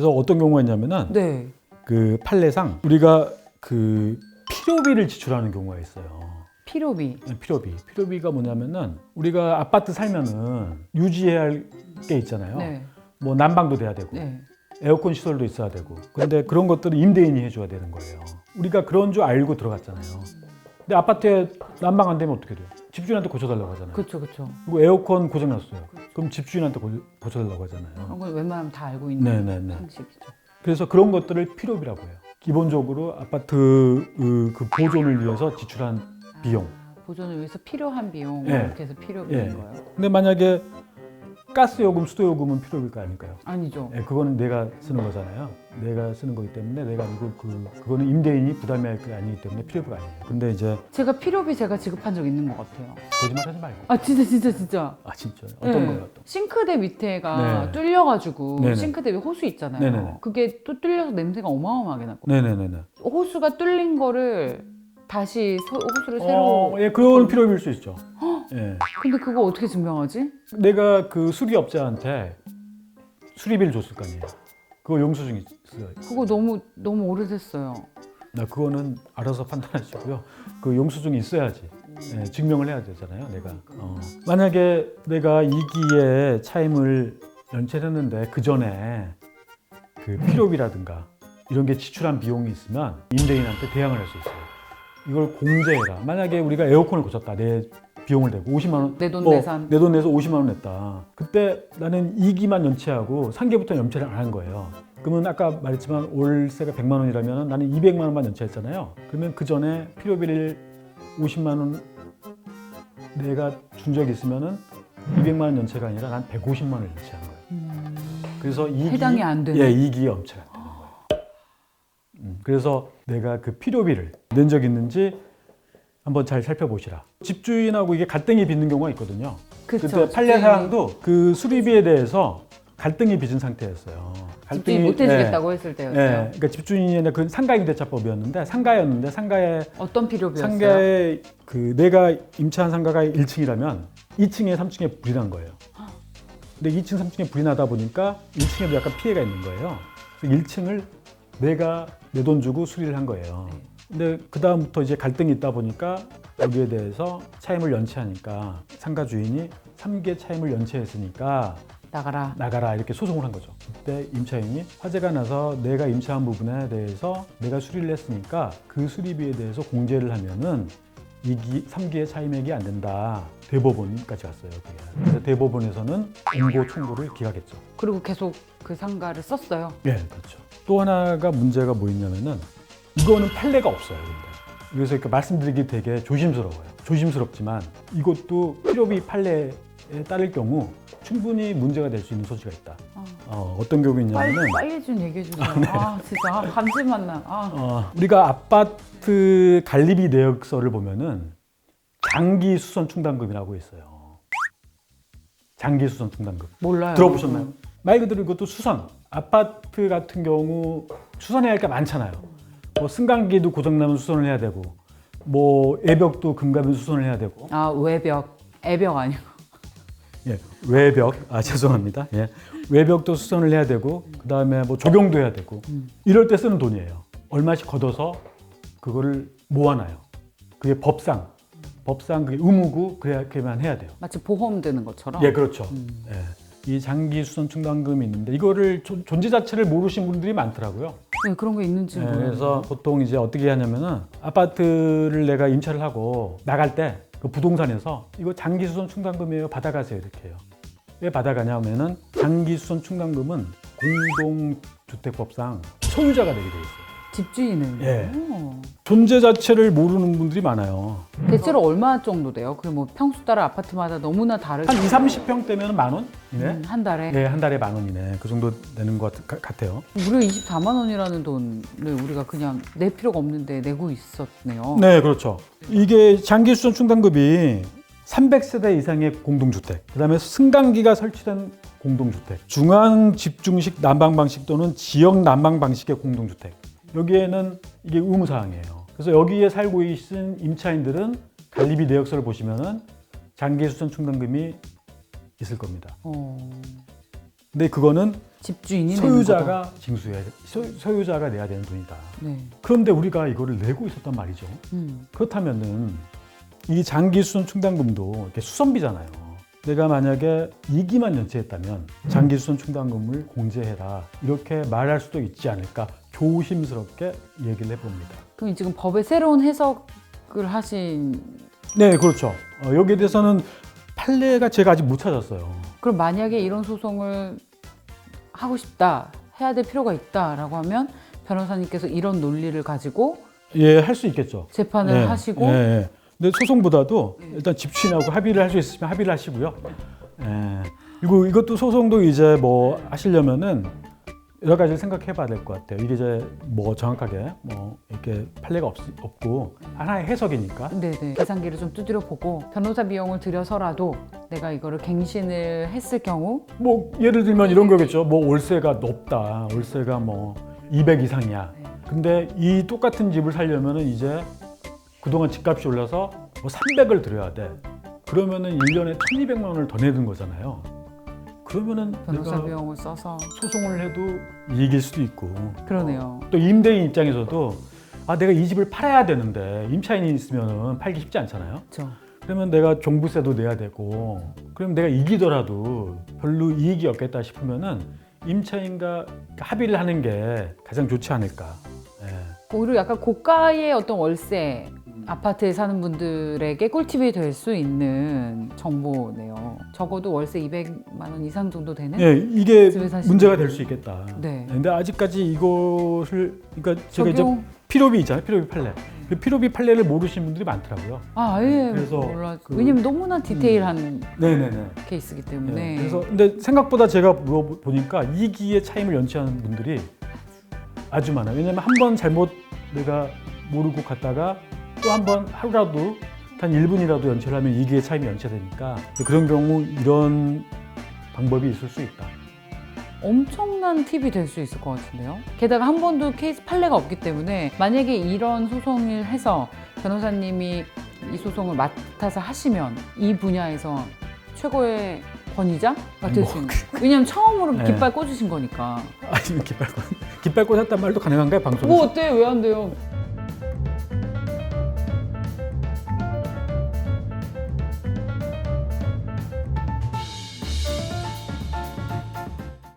그래서 어떤 경우가 있냐면은 네. 그 판례상 우리가 그 필요비를 지출하는 경우가 있어요. 필요비. 필요비가 뭐냐면은 우리가 아파트 살면은 유지해야 할 게 있잖아요. 네. 뭐 난방도 돼야 되고 네. 에어컨 시설도 있어야 되고. 그런데 그런 것들은 임대인이 해줘야 되는 거예요. 우리가 그런 줄 알고 들어갔잖아요. 근데 아파트에 난방 안 되면 어떻게 돼요? 집주인한테 고쳐달라고 하잖아요. 그렇죠, 그렇죠. 그리고 에어컨 고장났어요. 그럼 집주인한테 고쳐달라고 하잖아요. 그런 건 웬만하면 다 알고 있는 네네네. 상식이죠. 그래서 그런 것들을 필요비라고 해요. 기본적으로 아파트 그 보존을 위해서 지출한 비용. 보존을 위해서 필요한 비용 예. 이렇게 해서 필요비인 예. 거예요? 근데 만약에 가스 요금, 수도 요금은 필요비일 거 아닐까요? 아니죠. 예, 그거는 내가 쓰는 거잖아요. 내가 쓰는 거기 때문에 내가 그거는 임대인이 부담해야 할 게 아니기 때문에 필요비가 아니에요. 근데 이제 제가 필요비 제가 지급한 적 있는 것 같아요. 거짓말하지 말고. 아 진짜. 아 진짜 어떤 네. 거예요? 또? 싱크대 밑에가 네. 뚫려가지고 네네. 싱크대 위에 호수 있잖아요. 네네네. 그게 또 뚫려서 냄새가 어마어마하게 나고. 네네네네. 호수가 뚫린 거를 다시 호수를 새로. 예, 그런 필요비일 수 있죠. 예. 근데 그거 어떻게 증명하지? 내가 그 수리업자한테 수리비를 줬을 거 아니에요. 그거 영수증이 있어요. 그거 너무 오래됐어요. 나 그거는 알아서 판단하시고요. 그 영수증이 있어야지. 예, 증명을 해야 되잖아요, 내가. 만약에 내가 2기에 차임을 연체했는데 그 전에 그 필요비라든가 이런 게 지출한 비용이 있으면 임대인한테 대항을 할 수 있어요. 이걸 공제해라. 만약에 우리가 에어컨을 고쳤다. 내 비용을 내고 50만 원. 내 돈 내산. 내 돈 내서 50만 원 냈다. 그때 나는 2기만 연체하고 3기부터 연체를 안 한 거예요. 그러면 아까 말했지만 월세가 100만 원이라면 나는 200만 원만 연체했잖아요. 그러면 그 전에 필요비를 50만 원 내가 준 적이 있으면은 200만 원 연체가 아니라 난 150만 원을 연체한 거예요. 그래서 2기 해당이 안 되는. 예, 2기 연체가 되는 거예요. 그래서 내가 그 필요비를 낸 적이 있는지 한번 잘 살펴보시라. 집주인하고 이게 갈등이 빚는 경우가 있거든요. 그쵸, 그때 판례사항도 그 수리비에 대해서 갈등이 빚은 상태였어요. 집주인이 못 해주겠다고 했을 때였어요. 예, 그러니까 집주인이 그 상가임대차법이었는데 상가에 어떤 필요비였어요? 상가에 그 내가 임차한 상가가 1층이라면 2층에 3층에 불이 난 거예요. 근데 2층 3층에 불이 나다 보니까 1층에도 약간 피해가 있는 거예요. 그래서 1층을 내가 내 돈 주고 수리를 한 거예요. 근데 그 다음부터 이제 갈등이 있다 보니까 여기에 대해서 차임을 연체하니까 상가 주인이 3개 차임을 연체했으니까 나가라 이렇게 소송을 한 거죠. 그때 임차인이 화재가 나서 내가 임차한 부분에 대해서 내가 수리를 했으니까 그 수리비에 대해서 공제를 하면은 3기의 차임액이 안 된다. 대법원까지 갔어요. 그게. 그래서 대법원에서는 공고 청구를 기각했죠. 그리고 계속 그 상가를 썼어요. 예, 그렇죠. 또 하나가 문제가 뭐 있냐면은 이거는 판례가 없어요. 근데. 그래서 이렇게 말씀드리기 되게 조심스러워요. 조심스럽지만 이것도 필요비 판례에 따를 경우 충분히 문제가 될 수 있는 소지가 있다. 어떤 경우 있냐면은 빨리 좀 얘기해 주세요. 진짜 감질만 나. 우리가 아파트 관리비 내역서를 보면은 장기 수선 충당금이라고 있어요. 장기 수선 충당금. 몰라요. 들어보셨나요? 말 그대로 이것도 수선. 아파트 같은 경우 수선해야 할 게 많잖아요. 뭐 승강기도 고장나면 수선을 해야 되고, 뭐 애벽도 금가면 수선을 해야 되고. 외벽, 애벽 아니고. 예, 외벽. 죄송합니다. 예, 외벽도 수선을 해야 되고, 그 다음에 뭐 조경도 해야 되고. 이럴 때 쓰는 돈이에요. 얼마씩 걷어서 그거를 모아놔요. 그게 법상 그게 의무고 그래야만 해야 돼요. 마치 보험 드는 것처럼. 예, 그렇죠. 예. 이 장기 수선 충당금이 있는데 이거를 존재 자체를 모르시는 분들이 많더라고요. 네, 그런 게 있는지 예, 몰라요. 그래서 보통 이제 어떻게 하냐면은 아파트를 내가 임차를 하고 나갈 때 그 부동산에서 이거 장기 수선 충당금이에요. 받아가세요. 이렇게 해요. 왜 받아가냐면은 장기 수선 충당금은 공동주택법상 소유자가 내게 돼 있어요. 집주인은. 예. 존재 자체를 모르는 분들이 많아요. 대체로 얼마 정도 돼요? 그 뭐 평수 따라 아파트마다 너무나 다르죠. 한 2, 30평 대면 10,000원이네. 한 달에. 예, 한 달에 10,000원이네. 그 정도 되는 것 같아요. 무려 24만 원이라는 돈을 우리가 그냥 낼 필요가 없는데 내고 있었네요. 네, 그렇죠. 이게 장기 수선 충당금이 300세대 이상의 공동주택, 그다음에 승강기가 설치된 공동주택, 중앙 집중식 난방 방식 또는 지역 난방 방식의 공동주택. 여기에는 이게 의무사항이에요. 그래서 여기에 살고 있는 임차인들은 관리비 내역서를 보시면은 장기 수선 충당금이 있을 겁니다. 근데 그거는 집주인이 내는 거다. 소유자가 징수해야 돼. 소유자가 내야 되는 돈이다. 네. 그런데 우리가 이거를 내고 있었단 말이죠. 그렇다면은 이 장기수선 충당금도 이렇게 수선비잖아요. 내가 만약에 2기만 연체했다면 장기수선 충당금을 공제해라 이렇게 말할 수도 있지 않을까 조심스럽게 얘기를 해봅니다. 그럼 지금 법의 새로운 해석을 하신. 네, 그렇죠. 여기에 대해서는 판례가 제가 아직 못 찾았어요. 그럼 만약에 이런 소송을 하고 싶다, 해야 될 필요가 있다라고 하면 변호사님께서 이런 논리를 가지고 예, 할 수 있겠죠. 재판을 예, 하시고. 예, 예. 근데 소송보다도 일단 집주인하고 합의를 할 수 있으면 합의를 하시고요. 예. 그리고 이것도 소송도 이제 뭐 하시려면은 여러 가지를 생각해 봐야 될 것 같아요. 이게 이제 뭐 정확하게 뭐 이렇게 판례가 없고 하나의 해석이니까. 네네. 계산기를 좀 두드려 보고 변호사 비용을 들여서라도 내가 이거를 갱신을 했을 경우. 뭐 예를 들면 이런 거겠죠. 뭐 월세가 높다. 월세가 뭐 200 이상이야. 근데 이 똑같은 집을 살려면은 이제 그동안 집값이 올라서 뭐 300을 들여야 돼. 그러면은 1년에 1,200만 원을 더 내는 거잖아요. 그러면은 변호사 내가 비용을 써서. 소송을 해도 이익일 수도 있고. 그러네요. 또 임대인 입장에서도 아 내가 이 집을 팔아야 되는데 임차인이 있으면은 팔기 쉽지 않잖아요. 그렇죠. 그러면 내가 종부세도 내야 되고 그럼 내가 이기더라도 별로 이익이 없겠다 싶으면은 임차인과 합의를 하는 게 가장 좋지 않을까. 예. 오히려 약간 고가의 어떤 월세 아파트에 사는 분들에게 꿀팁이 될 수 있는 정보네요. 적어도 월세 200만 원 이상 정도 되는. 예, 이게 집에 사시는 문제가 될 수 있겠다. 네. 근데 아직까지 이것을 그러니까 제가 이제 적용. 피로비 있잖아요. 피로비 판례. 그 피로비 판례를 모르시는 분들이 많더라고요. 아, 아예 그래서 몰라. 그- 왜냐면 너무나 디테일한 네네네. 케이스이기 네. 때문에. 그래서 근데 생각보다 제가 보니까 2기의 차임을 연체하는 분들이 아주 많아요. 왜냐면 한 번 잘못 내가 모르고 갔다가 또 한 번 하루라도 한 1분이라도 연체를 하면 2기의 차임이 연체되니까 그런 경우 이런 방법이 있을 수 있다. 엄청난 팁이 될 수 있을 것 같은데요. 게다가 한 번도 케이스 판례가 없기 때문에 만약에 이런 소송을 해서 변호사님이 이 소송을 맡아서 하시면 이 분야에서 최고의 권위자가 될 수 있는. 왜냐면 처음으로 네. 깃발 꽂으신 거니까. 아니 깃발 꽂았단 말도 가능한가요 방송에서? 뭐 어때? 왜 안 돼요?